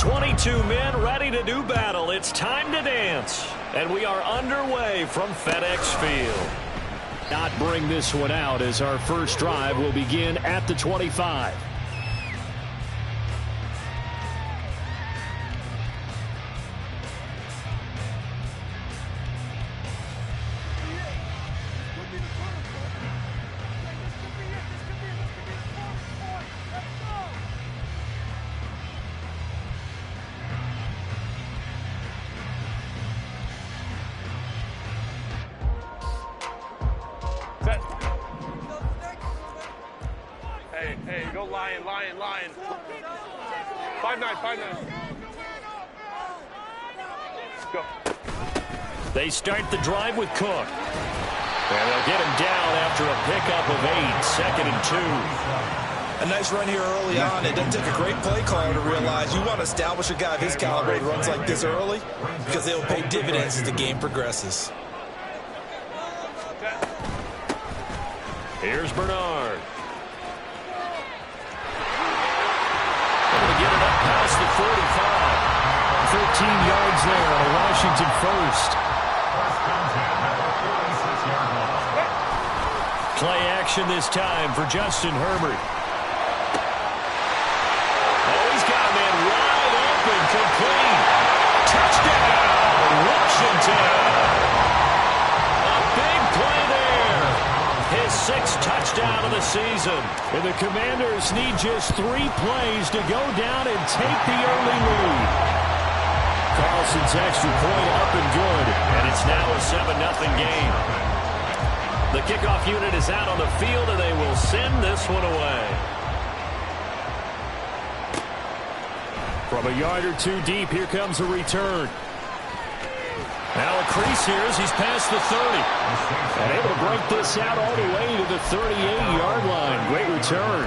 22 men ready to do battle. It's time to dance. And we are underway from FedEx Field. Not bring this one out as our first drive will begin at the 25. Hey, go lion. 5-9. Go. They start the drive with Cook. And they'll get him down after a pickup of 8, 2nd and 2. A nice run here early on. It doesn't take a great play caller to realize you want to establish a guy of his caliber who runs like this early because they will pay dividends as the game progresses. Here's Bernard. Able to get it up past the 45. 13 yards there on a Washington first. Play action this time for Justin Herbert. Oh, he's got a man wide open, complete. Touchdown, Washington. A big play there. His 6th touchdown of the season. And the Commanders need just 3 plays to go down and take the early lead. Carlson's extra point up and good. And it's now a 7-0 game. The kickoff unit is out on the field, and they will send this one away. From a yard or 2 deep, here comes a return. Now a crease here as he's past the 30. And able to break this out all the way to the 38-yard line. Great return.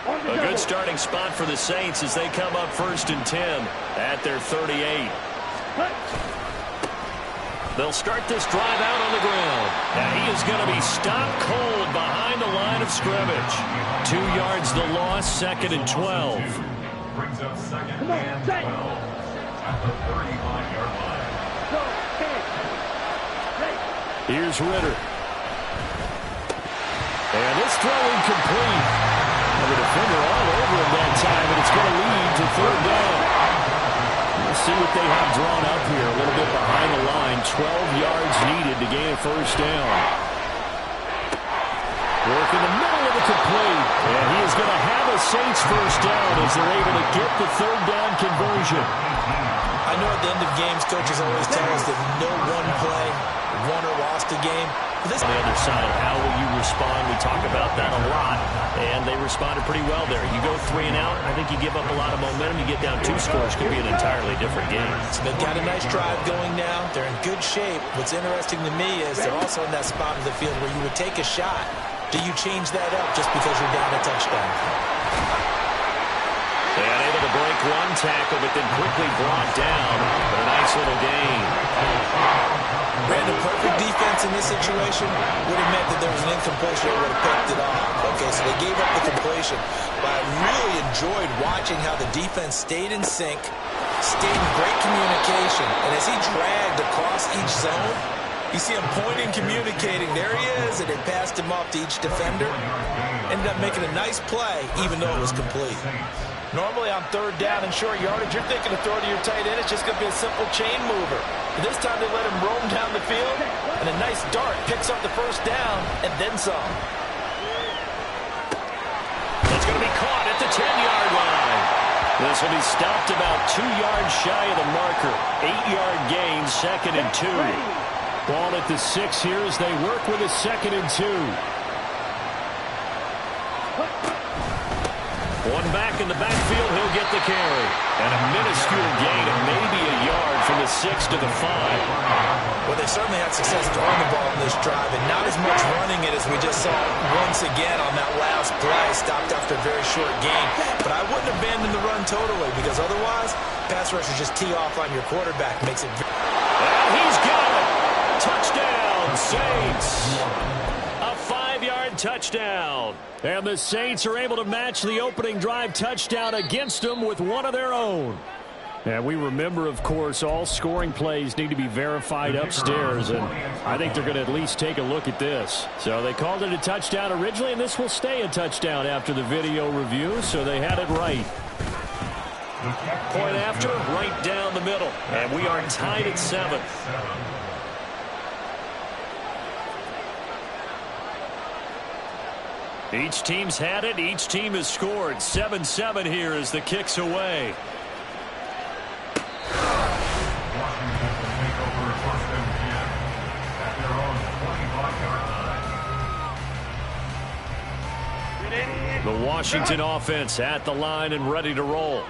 A good starting spot for the Saints as they come up 1st and 10 at their 38. They'll start this drive out on the ground. Now he is going to be stopped cold behind the line of scrimmage. 2 yards the loss, 2nd and 12. Brings up 2nd and 12 at the 35-yard line. Here's Ritter. And this throw incomplete. And the defender all over him that time, and it's going to lead to 3rd down. Let's see what they have drawn up here. A little bit behind the line. 12 yards needed to gain a 1st down. Work in the middle of the complete. And he is going to have a Saints 1st down as they're able to get the 3rd down conversion. I know at the end of games, coaches always tell us that no one play won or lost a game. On the other side, how will you respond? We talk about that a lot, and they responded pretty well there. You go 3 and out, I think you give up a lot of momentum. You get down 2 scores, could be an entirely different game. So they've got a nice drive going now. They're in good shape. What's interesting to me is they're also in that spot of the field where you would take a shot. Do you change that up just because you're down a touchdown? And able to break 1 tackle, but then quickly brought down. But a nice little gain. Brandon, perfect defense in this situation would have meant that there was an incompletion that would have picked it off. Okay, so they gave up the completion. But I really enjoyed watching how the defense stayed in sync, stayed in great communication. And as he dragged across each zone, you see him pointing, communicating. There he is, and it passed him off to each defender. Ended up making a nice play, even though it was complete. Normally on 3rd down and short yardage, you're thinking to throw to your tight end. It's just going to be a simple chain mover. But this time they let him roam down the field, and a nice dart picks up the 1st down, and then some. That's going to be caught at the 10-yard line. This will be stopped about 2 yards shy of the marker. 8-yard gain, 2nd and 2. Ball at the 6 here as they work with a 2nd and 2. One back in the backfield, he'll get the carry. And a minuscule gain of maybe a yard from the 6 to the 5. Well, they certainly had success throwing the ball in this drive, and not as much running it as we just saw once again on that last play. Stopped after a very short gain. But I wouldn't abandon the run totally, because otherwise, pass rushers just tee off on your quarterback. Makes it. And he's got it. Touchdown, Saints. A 5-yard touchdown. And the Saints are able to match the opening drive touchdown against them with one of their own. And we remember, of course, all scoring plays need to be verified upstairs, and I think they're going to at least take a look at this. So they called it a touchdown originally, and this will stay a touchdown after the video review, so they had it right. Point after, right down the middle, and we are tied at 7. Each team's had it. Each team has scored. 7-7 here as the kick's away. The Washington offense at the line and ready to roll.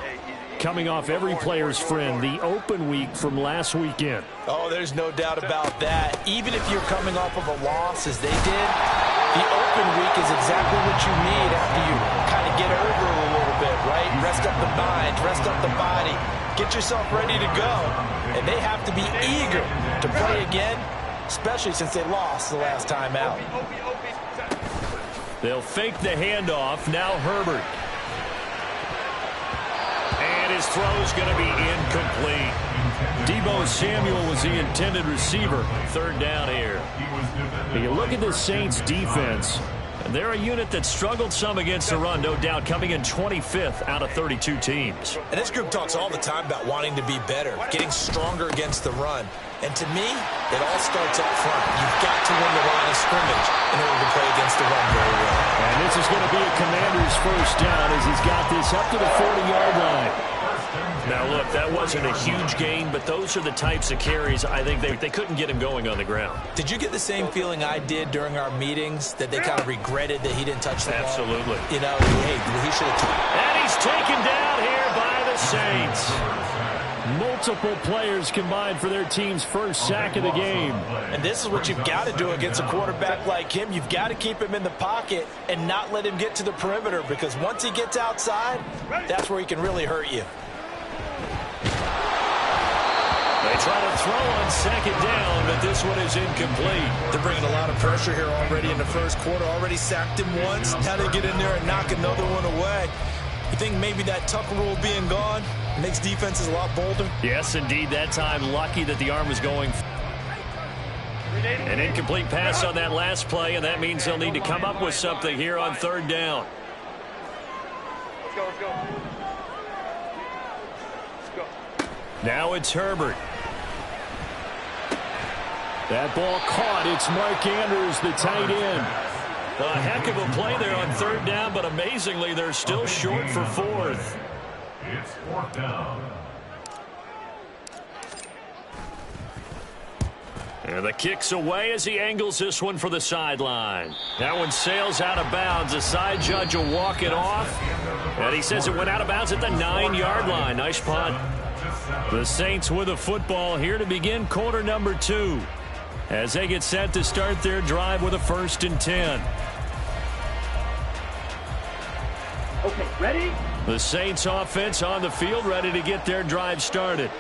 Coming off every player's friend, the open week from last weekend. Oh, there's no doubt about that. Even if you're coming off of a loss as they did, the open week is exactly what you need after you kind of get over it a little bit, right? Rest up the mind, rest up the body, get yourself ready to go. And they have to be eager to play again, especially since they lost the last time out. They'll fake the handoff. Now Herbert. And his throw's going to be incomplete. Deebo Samuel was the intended receiver. Third down here. You look at the Saints defense. They're a unit that struggled some against the run, no doubt, coming in 25th out of 32 teams. And this group talks all the time about wanting to be better, getting stronger against the run. And to me, it all starts up front. You've got to win the line of scrimmage in order to play against the run very well. And this is going to be a Commanders first down as he's got this up to the 40-yard line. Now, look, that wasn't a huge gain, but those are the types of carries I think they couldn't get him going on the ground. Did you get the same feeling I did during our meetings, that they kind of regretted that he didn't touch the ball? Absolutely. You know, hey, he should have touched. And he's taken down here by the Saints. Multiple players combined for their team's first sack of the game. And this is what you've got to do against a quarterback like him. You've got to keep him in the pocket and not let him get to the perimeter, because once he gets outside, that's where he can really hurt you. They try to throw on second down, but this one is incomplete. They're bringing a lot of pressure here already in the first quarter. Already sacked him once. Now they get in there and knock another one away. You think maybe that Tucker rule being gone makes defenses a lot bolder? Yes, indeed. That time, lucky that the arm was going. An incomplete pass on that last play, and that means they'll need to come up with something here on third down. Let's go, let's go. Let's go. Now it's Herbert. That ball caught. It's Mark Andrews, the tight end. A heck of a play there on third down, but amazingly, they're still short for fourth. It's fourth down. And the kick's away as he angles this one for the sideline. That one sails out of bounds. The side judge will walk it off. And he says it went out of bounds at the 9-yard line. Nice punt. The Saints with a football here to begin quarter number 2, as they get set to start their drive with a 1st and 10. Okay, ready? The Saints offense on the field, ready to get their drive started.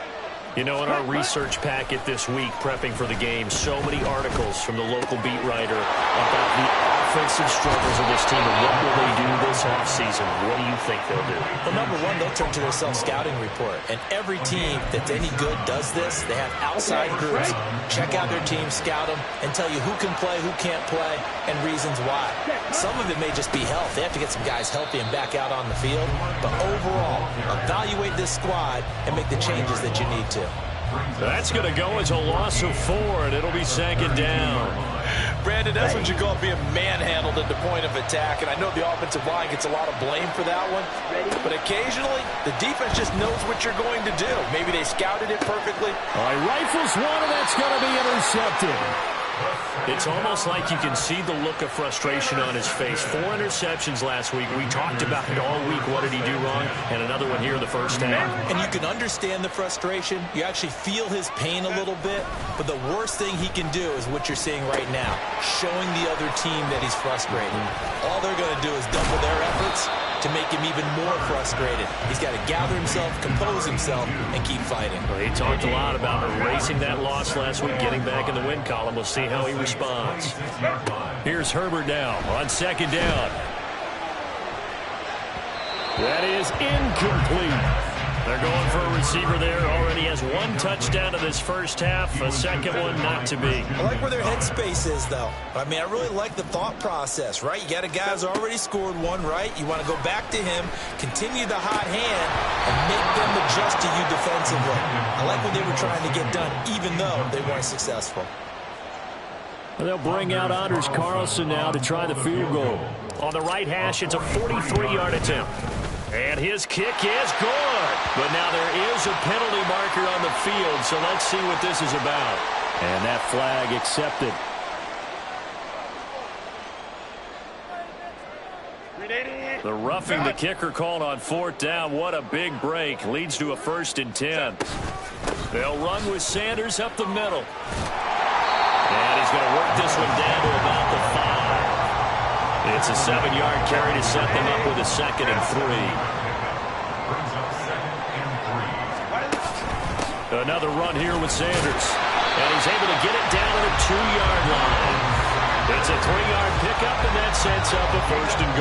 You know, in our research packet this week, prepping for the game, so many articles from the local beat writer about the offensive struggles of this team and what will they do this offseason. What do you think they'll do? Well, number one, they'll turn to their self-scouting report. And every team that's any good does this. They have outside groups, check out their team, scout them, and tell you who can play, who can't play, and reasons why. Some of it may just be health. They have to get some guys healthy and back out on the field. But overall, evaluate this squad and make the changes that you need to. That's going to go as a loss of 4, and it'll be second down. Brandon, that's what you call being manhandled at the point of attack, and I know the offensive line gets a lot of blame for that one, but occasionally the defense just knows what you're going to do. Maybe they scouted it perfectly. All right, rifles one, and that's going to be intercepted. It's almost like you can see the look of frustration on his face. 4 interceptions last week. We talked about it all week. What did he do wrong? And another one here in the first half. And you can understand the frustration. You actually feel his pain a little bit. But the worst thing he can do is what you're seeing right now, showing the other team that he's frustrated. All they're going to do is double their efforts to make him even more frustrated. He's got to gather himself, compose himself, and keep fighting. Well, he talked a lot about erasing that loss last week, getting back in the win column. We'll see how he responds. Here's Herbert now on second down. That is incomplete. They're going for a receiver there. Already has one touchdown in this first half. A second one not to be. I like where their headspace is, though. I mean, I really like the thought process, right? You got a guy who's already scored one, right? You want to go back to him, continue the hot hand, and make them adjust to you defensively. I like what they were trying to get done, even though they weren't successful. They'll bring out Anders Carlson now to try the field goal. On the right hash, it's a 43-yard attempt. And his kick is good. But now there is a penalty marker on the field, so let's see what this is about. And that flag accepted. The roughing the kicker called on fourth down. What a big break. Leads to a 1st and 10. They'll run with Sanders up the middle. And he's going to work this one down to about the 5. It's a 7-yard carry to set them up with a 2nd and 3. Another run here with Sanders. And he's able to get it down to the 2-yard line. It's a 3-yard pickup, and that sets up a 1st and goal.